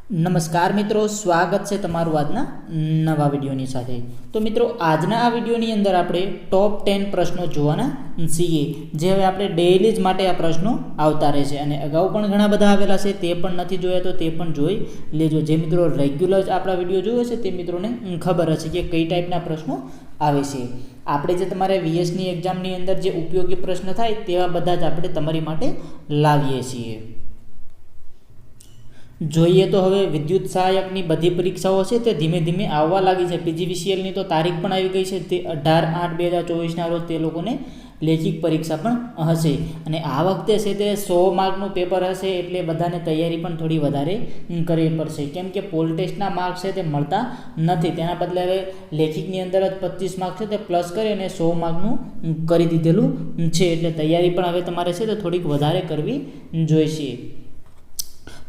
નમસ્કાર મિત્રો, સ્વાગત છે તમારું આજના નવા વિડીયોની સાથે. તો મિત્રો, આજના આ વિડીયોની અંદર આપણે ટોપ 10 પ્રશ્નો જોવાના છીએ, જે હવે આપણે ડેઇલી જ માટે આ પ્રશ્નો આવતા રહે છે. અને અગાઉ પણ ઘણા બધા આવેલા છે, તે પણ નથી જોયા તો તે પણ જોઈ લેજો. જે મિત્રો રેગ્યુલર જ આપણા વિડીયો જોયો છે તે મિત્રોને ખબર હશે કે કઈ ટાઈપના પ્રશ્નો આવે છે. આપણે જે તમારે વીએસની એક્ઝામની અંદર જે ઉપયોગી પ્રશ્ન થાય તેવા બધા જ આપણે તમારી માટે લાવીએ છીએ. જોઈએ તો હવે વિદ્યુત સહાયકની બધી પરીક્ષાઓ છે તે ધીમે ધીમે આવવા લાગી છે. પીજીવીસીએલની તો તારીખ પણ આવી ગઈ છે, તે 18/8/2024ના રોજ તે લોકોને લેખિત પરીક્ષા પણ હશે. અને આ વખતે છે તે 100 માર્કનું પેપર હશે, એટલે બધાને તૈયારી પણ થોડી વધારે કરવી પડશે, કેમ કે પોલ ટેસ્ટના માર્ક્સ છે તે મળતા નથી. તેના બદલે હવે લેખિતની અંદર જ 25 માર્ક છે તે પ્લસ કરી અને 100 માર્કનું કરી દીધેલું છે, એટલે તૈયારી પણ હવે તમારે છે તે થોડીક વધારે કરવી જોઈશે.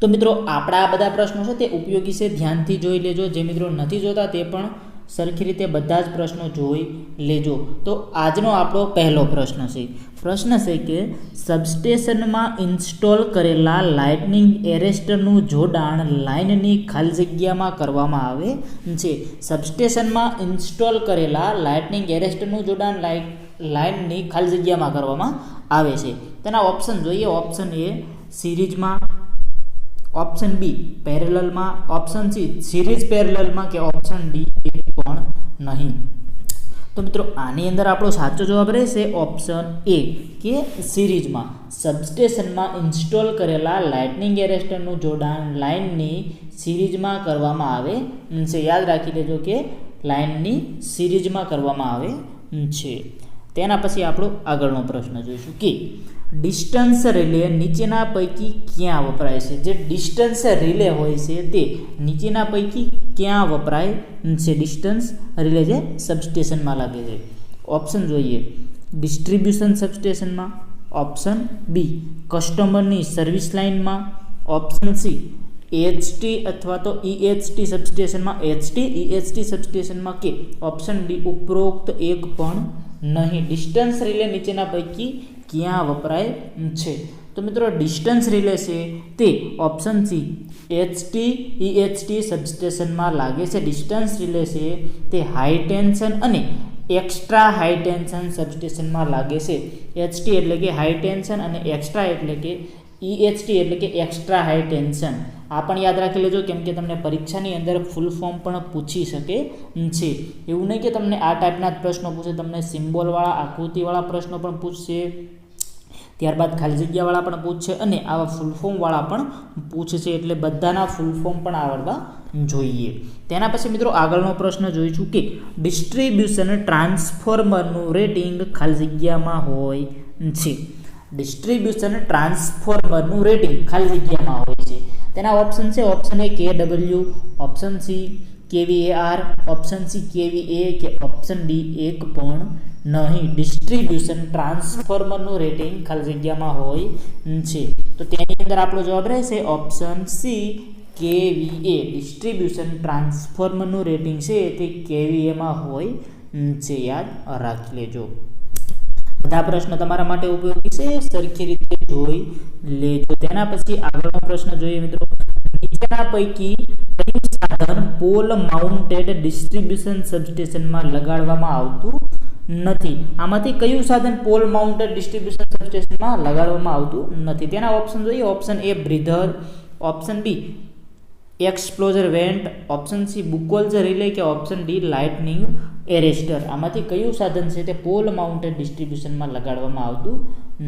તો મિત્રો, આપણા આ બધા પ્રશ્નો છે તે ઉપયોગી છે, ધ્યાનથી જોઈ લેજો. જે મિત્રો નથી જોતા તે પણ સરખી રીતે બધા જ પ્રશ્નો જોઈ લેજો. તો આજનો આપણો પહેલો પ્રશ્ન છે કે સબસ્ટેશનમાં ઇન્સ્ટોલ કરેલા લાઇટનિંગ એરેસ્ટરનું જોડાણ લાઇનની ખાલી જગ્યામાં કરવામાં આવે છે. સબસ્ટેશનમાં ઇન્સ્ટોલ કરેલા લાઇટનિંગ એરેસ્ટરનું જોડાણ લાઇનની ખાલી જગ્યામાં કરવામાં આવે છે. તેના ઓપ્શન જોઈએ. ઓપ્શન એ સિરીઝમાં, ઓપ્શન બી પેરેલલમાં, ઓપ્શન સી સિરીઝ પેરેલલમાં કે ઓપ્શન ડી એ પણ નહીં. તો મિત્રો, આની અંદર આપણો સાચો જવાબ રહેશે ઓપ્શન એ કે સિરીઝમાં. સબસ્ટેશનમાં ઇન્સ્ટોલ કરેલા લાઇટનિંગ એરેસ્ટરનું જોડાણ લાઇનની સિરીઝમાં કરવામાં આવે છે. યાદ રાખી લેજો કે લાઇનની સિરીઝમાં કરવામાં આવે છે. તેના પછી આપણો આગળનો પ્રશ્ન જોઈશું કે ડિસ્ટન્સ રિલે નીચેના પૈકી ક્યાં વપરાય છે. જે ડિસ્ટન્સ રિલે હોય છે તે નીચેના પૈકી ક્યાં વપરાય છે. ડિસ્ટન્સ રિલે જે સબસ્ટેશનમાં લાગે છે. ઓપ્શન જોઈએ. ડિસ્ટ્રીબ્યુશન સબસ્ટેશનમાં, ઓપ્શન બી કસ્ટમરની સર્વિસ લાઇનમાં, ઓપ્શન સી એચટી અથવા તો ઈએચટી સબસ્ટેશનમાં, ઈએચટી સબસ્ટેશનમાં કે ઓપ્શન ડી ઉપરોક્ત એક પણ નહીં. ડિસ્ટન્સ રિલે નીચેના પૈકી ક્યાં વપરાય છે. તો મિત્રો, ડિસ્ટન્સ રિલે છે તે ઓપ્શન સી ઈએચટી સબસ્ટેશનમાં લાગે છે. ડિસ્ટન્સ રિલે છે તે હાઈ ટેન્શન અને એક્સ્ટ્રા હાઈ ટેન્શન સબસ્ટેશનમાં લાગે છે. એચટી એટલે કે હાઈ ટેન્શન અને એક્સ્ટ્રા એટલે કે ઈએચટી એટલે કે એક્સ્ટ્રા હાઈ ટેન્શન. આ પણ યાદ રાખી લેજો, કેમ કે તમને પરીક્ષાની અંદર ફૂલ ફોર્મ પણ પૂછી શકે છે. એવું નહીં કે તમને આ ટાઈપના જ પ્રશ્નો પૂછે, તમને સિમ્બોલવાળા, આકૃતિવાળા પ્રશ્નો પણ પૂછશે, ત્યારબાદ ખાલી જગ્યાવાળા પણ પૂછશે અને આવા ફૂલ ફોર્મવાળા પણ પૂછશે. એટલે બધાના ફૂલ ફોર્મ પણ આવડવા જોઈએ. તેના પછી મિત્રો આગળનો પ્રશ્ન જોઈશું કે ડિસ્ટ્રીબ્યુશન ટ્રાન્સફોર્મરનું રેટિંગ ખાલી જગ્યામાં હોય છે. ડિસ્ટ્રીબ્યુશન ટ્રાન્સફોર્મરનું રેટિંગ ખાલી જગ્યામાં હોય છે. તેના ઓપ્શન છે. Option A KW, option C KVAR, option C KVA કે ઓપ્શન ડી એક પણ નહીં. ડિસ્ટ્રીબ્યુશન ટ્રાન્સફોર્મરનું રેટિંગ ખાલી જગ્યામાં હોય છે. તો તેની અંદર આપણો જવાબ રહેશે ઓપ્શન સી KVA. ડિસ્ટ્રીબ્યુશન ટ્રાન્સફોર્મરનું રેટિંગ છે તે KVAમાં હોય છે. યાદ રાખી લેજો. બધા પ્રશ્નો તમારા માટે ઉપયોગી છે, સરખી રીતે જોઈ લેજો. તેના પછી આગળનો પ્રશ્ન જોઈએ મિત્રો. નીચેના પૈકી કયું સાધન પોલ માઉન્ટેડ ડિસ્ટ્રીબ્યુશન સબસ્ટેશનમાં લગાડવામાં આવતું નથી. આમાંથી કયું સાધન પોલ માઉન્ટેડ ડિસ્ટ્રીબ્યુશન સબસ્ટેશનમાં લગાડવામાં આવતું નથી. તેના ઓપ્શન જોઈએ. Option A breather, option B explosion vent, option C Buchholz relay કે ઓપ્શન ડી લાઇટનિંગ એરેસ્ટર. આમાંથી કયું સાધન છે તે પોલ માઉન્ટેડ ડિસ્ટ્રીબ્યુશનમાં લગાડવામાં આવતું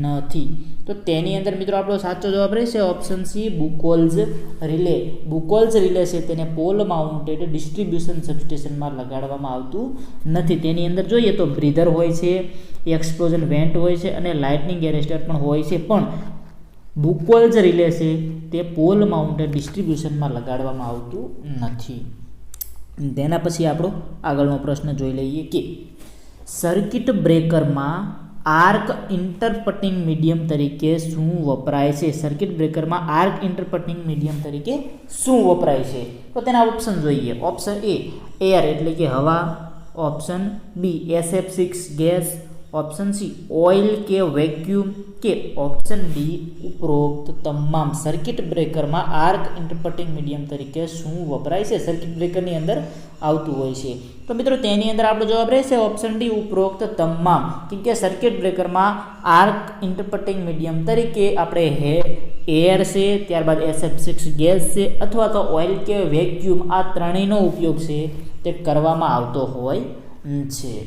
નથી. તો તેની અંદર મિત્રો આપણો સાચો જવાબ રહેશે option C Buchholz relay. બુકોલ્સ relay છે તેને પોલ માઉન્ટેડ ડિસ્ટ્રીબ્યુશન સબસ્ટેશનમાં લગાડવામાં આવતું નથી. તેની અંદર જોઈએ તો બ્રીધર હોય છે, એક્સપ્લોઝન વેન્ટ હોય છે અને લાઇટનિંગ એરેસ્ટર પણ હોય છે, પણ બુકોલ્સ રિલે છે તે પોલ માઉન્ટેડ ડિસ્ટ્રીબ્યુશનમાં લગાડવામાં આવતું નથી. તેના પછી આપણો આગળનો પ્રશ્ન જોઈ લઈએ કે સર્કિટ બ્રેકરમાં આર્ક ઇન્ટરપટિંગ મીડિયમ તરીકે શું વપરાય છે. સર્કિટ બ્રેકરમાં આર્ક ઇન્ટરપટિંગ મીડિયમ તરીકે શું વપરાય છે. તો તેના ઓપ્શન જોઈએ. ઓપ્શન એ એર એટલે કે હવા, option B SF6 gas, option C oil के वेक्यूम के ऑप्शन डी उपरोक्त तमाम सर्किट ब्रेकर में आर्क इंटरप्रेटिंग मीडियम तरीके शू वपराय छे सर्किट ब्रेकर नी अंदर आवतुं होय छे। तो मित्रों तेनी अंदर आपणो जवाब रहेशे ऑप्शन डी उपरोक्त तमाम, केम के सर्किट ब्रेकर में आर्क इंटरप्रेटिंग मीडियम तरीके आपणे एयर से त्यारबाद SF6 गैस से अथवा तो ऑइल के वेक्यूम आ त्रणेयनो उपयोग छे ते करवामां आवतो होय छे।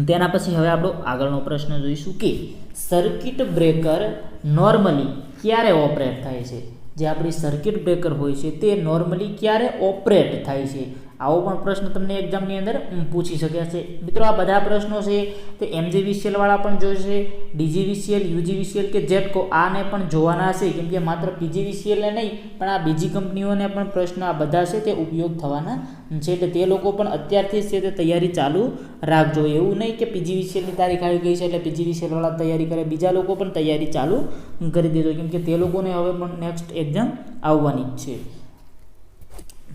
तेना पछी हवे आपणो आगळनो प्रश्न जोईशुं के सर्किट ब्रेकर नॉर्मली क्यारे ऑपरेट थाय छे। जे आपणी सर्किट ब्रेकर होय छे ते नॉर्मली क्यारे ऑपरेट थाय छे, आवो पण प्रश्न तमने एक्जामनी अंदर पूछी शक्या छे। मित्रों आ बधा प्रश्नो छे ते MGVCL वाळा पण जोशे, DGVCL, UGVCL के जेटको आने पण जोवाना छे, केम के मात्र PGVCL ने नहीं पण आ बीजी कंपनीओने पण प्रश्न आ बधा छे ते उपयोग थवाना छे, એટલે તે લોકો પણ અત્યારથી જ છે તે તૈયારી ચાલુ રાખજો। એવું નહીં કે PGVCL ની તારીખ આવી ગઈ છે એટલે PGVCL વાળા તૈયારી કરે, બીજા લોકો પણ તૈયારી ચાલુ કરી દેજો, કેમ કે તે લોકોને હવે પણ નેક્સ્ટ એક્ઝામ આવવાની જ છે।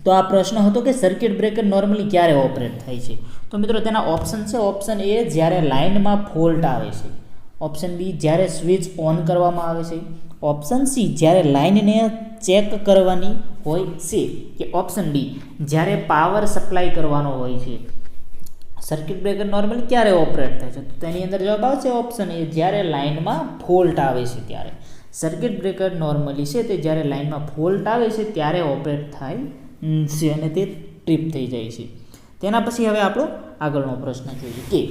तो आ प्रश्न हतो कि सर्किट ब्रेकर नॉर्मली क्यारे ऑपरेट थाय छे। तो मित्रों तेना ऑप्शन छे ऑप्शन ए ज्यारे लाइन में फॉल्ट आवे छे, ऑप्शन बी ज्यारे स्विच ऑन करवामां आवे छे, ऑप्शन सी ज्यारे लाइन ने चेक करवानी होय छे, के ऑप्शन डी ज्यारे पावर सप्लाय करवानो होय छे। सर्किट ब्रेकर नॉर्मली क्यारे ऑपरेट थाय छे, तो तेनी अंदर जवाब आवशे ऑप्शन ए ज्यारे लाइन में फॉल्ट आवे छे त्यारे। सर्किट ब्रेकर नॉर्मली छे ते ज्यारे लाइन में फॉल्ट आवे छे त्यारे ऑपरेट थाय छे अने ते ट्रीप थई जाय छे। तेना पछी हवे आपणो आगळनो प्रश्न जोईए के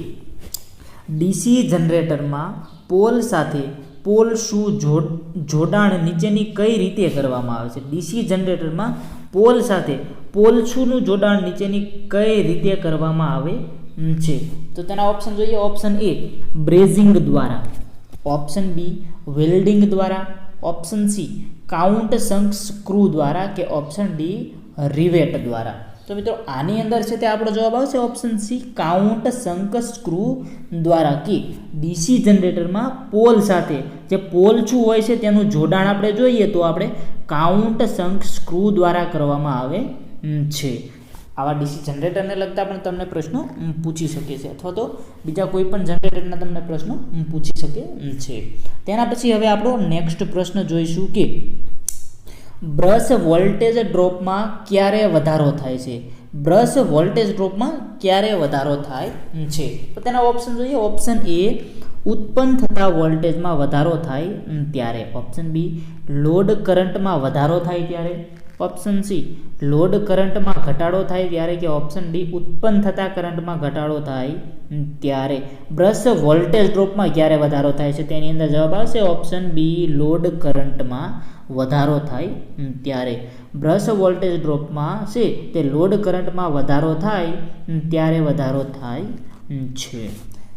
डीसी जनरेटर में पोल साथे पोल शू जोडाण नीचेनी कई रीते करवामां आवे छे। डीसी जनरेटर में पोल साथे पोल शूनुं जोडाण नीचेनी कई रीते करवामां आवे छे। तो तेना ऑप्शन जोईए, ऑप्शन ए ब्रेजिंग द्वारा, ऑप्शन बी वेल्डिंग द्वारा, ऑप्शन सी काउंट संक स्क्रू द्वारा के ऑप्शन डी रिवेट द्वारा। तो मित्रों आनी अंदर छे ते आपणो जवाब आवशे ऑप्शन सी काउंट संक स्क्रू द्वारा, कि डीसी जनरेटर में पोल साथे जे पोल छू होय छे तेनुं जोडाण आपणे जोईए तो आपणे काउंट संक स्क्रू द्वारा करवामां आवे छे। आवा डीसी जनरेटर ने लगता पण तमने प्रश्नो पूछी शके छे, अथवा तो बीजा कोई पण जनरेटरना तमने प्रश्नो पूछी शके छे। तेना पछी हवे आपणो नेक्स्ट प्रश्न जोईशुं के ब्रश वोल्टेज ड्रॉप में क्यारे वधारो थाय छे। ब्रश वोल्टेज ड्रॉप में क्यारे वधारो थाय छे, तो तेना ऑप्शन जोईए, ऑप्शन ए उत्पन्न थता वोल्टेज में वधारो थाय त्यारे, ऑप्शन बी लोड करंट में वधारो थाय त्यारे, ऑप्शन सी लोड करंट में घटाडो थाय त्यारे, के ऑप्शन डी उत्पन्न थता करंट में घटाडो थाय त्यारे। ब्रश वोल्टेज ड्रॉप में क्यारे वधारो थाय छे तेनी अंदर जवाब आवशे ऑप्शन बी लोड करंट में वधारो थाय त्यारे। ब्रश वोल्टेज ड्रॉप में छे ते लोड करंट में वधारो थाय त्यारे वधारो थाय छे।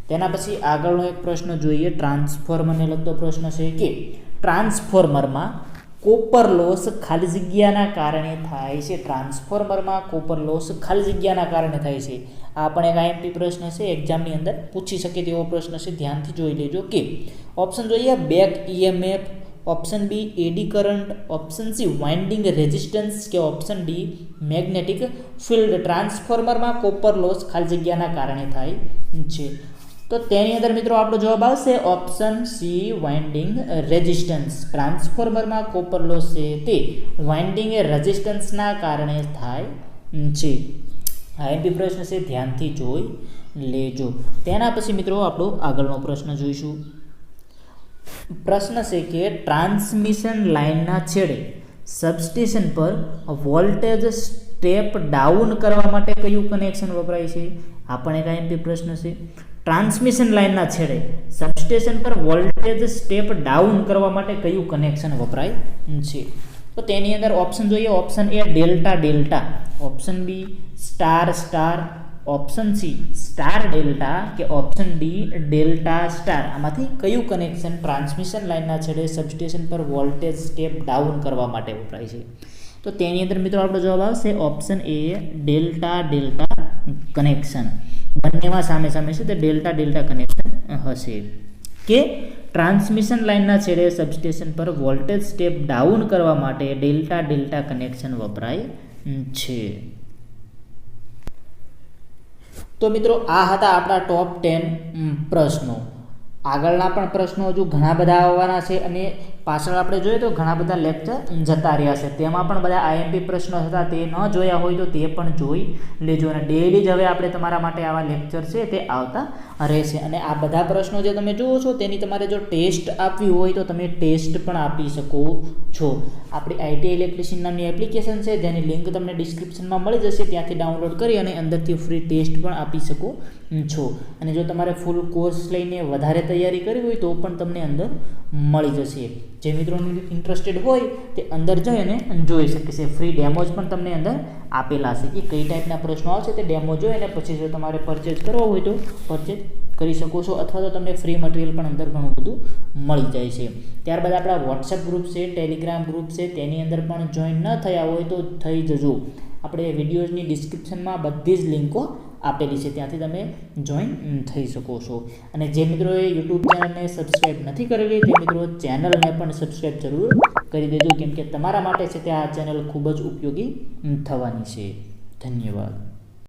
तेना पछी आगळनो एक प्रश्न जोईए, ट्रांसफॉर्मर ने लगतो प्रश्न छे के ट्रांसफॉर्मर में कोपर लॉस खाली जग्याना कारणे थाय छे। ट्रांसफॉर्मर में कोपर लॉस खाली जग्याना कारणे थाय छे। आ पण एक आईएमपी प्रश्न छे, एक्जामनी अंदर पूछी शके तेवो प्रश्न छे, ध्यानथी जोई लेजो। के ऑप्शन जोईए back EMF, option B eddy current, option C winding resistance के option D magnetic field. Transformer में कोपर लॉस खाली जग्याना कारणे थाय छे, तो तेनी अंदर मित्रों आपणो जवाब आवशे option C winding resistance. Transformer में कोपर लॉस छे ते वाइंडिंग रेजिस्टन्सना कारणे थाय छे। आईएमपी प्रश्न छे, ध्यानथी जोई लेजो। तेना पछी मित्रों आपणो आगळनो प्रश्न जोईशुं। प्रश्न है कि ट्रांसमिशन लाइनना छेड़े सबस्टेशन पर वोल्टेज स्टेप डाउन करवा माटे कयुं कनेक्शन वपराय छे। आ पण एक आईएमपी प्रश्न है। ट्रांसमिशन लाइनना छेड़े सबस्टेशन पर वोल्टेज स्टेप डाउन करवा माटे कयुं कनेक्शन वपराय छे। तो तेनी अंदर ऑप्शन जोईए, option A delta delta, option B star star, option C star delta के ऑप्शन डी डेल्टा स्टार। आमांथी कयुं कनेक्शन ट्रांसमिशन लाइनना छेड़े सबस्टेशन पर वोल्टेज स्टेप डाउन करवा माटे वपराय छे। तो तेनी अंदर मित्रों आपणो जवाब आवशे option A delta delta connection. बंनेमां सामे सामे छे ते डेल्टा डेल्टा कनेक्शन हशे के ट्रांसमिशन लाइनना छेड़े सबस्टेशन पर वोल्टेज स्टेप डाउन करवा माटे डेल्टा डेल्टा कनेक्शन वपराय छे। તો મિત્રો આ હતા આપણા ટોપ 10 પ્રશ્નો. આગળના પણ પ્રશ્નો હજુ ઘણા બધા આવવાના છે અને પાછળ આપણે જોઈએ તો ઘણા બધા લેક્ચર જતા રહ્યા છે. તેમાં પણ બધા આઈએમપી પ્રશ્નો હતા, તે ન જોયા હોય તો તે પણ જોઈ લેજો. અને ડેઈલી જ હવે આપણે તમારા માટે આવા લેક્ચર છે તે આવતા રહેશે. અને આ બધા પ્રશ્નો જે તમે જુઓ છો તેની તમારે જો ટેસ્ટ આપવી હોય તો તમે ટેસ્ટ પણ આપી શકો છો. આપણી આઈટીઆઈ ઇલેક્ટ્રિશિયન નામની એપ્લિકેશન છે જેની લિંક તમને ડિસ્ક્રિપ્શનમાં મળી જશે, ત્યાંથી ડાઉનલોડ કરી અને અંદરથી ફ્રી ટેસ્ટ પણ આપી શકો છો. અને જો તમારે ફૂલ કોર્સ લઈને વધારે તૈયારી કરવી હોય તો પણ તમને અંદર મળી જશે. જે મિત્રોને ઇન્ટરેસ્ટેડ હોય તે અંદર જઈ અને જોઈ શકે છે. ફ્રી ડેમોઝ પણ તમને અંદર આપેલા છે કે કઈ ટાઈપના પ્રશ્નો આવશે તે ડેમો જોઈ અને પછી જો તમારે પરચેઝ કરવો હોય તો પરચેઝ કરી શકો છો, અથવા તો તમને ફ્રી મટીરિયલ પણ અંદર ઘણું બધું મળી જાય છે. ત્યારબાદ આપણા વોટ્સએપ ગ્રુપ છે, ટેલિગ્રામ ગ્રુપ છે, તેની અંદર પણ જોઈન ન થયા હોય તો થઈ જજો. આપણે વિડીયોઝની ડિસ્ક્રિપ્શનમાં બધી જ લિંકો આપેલી છે, ત્યાંથી તમે જોઈન થઈ શકો છો. અને જે મિત્રોએ યુટ્યુબ ચેનલને સબસ્ક્રાઈબ નથી કરેલી તે મિત્રો ચેનલને પણ સબસ્ક્રાઈબ જરૂર કરી દેજો, કેમ કે તમારા માટે છે તે આ ચેનલ ખૂબ જ ઉપયોગી થવાની છે. ધન્યવાદ.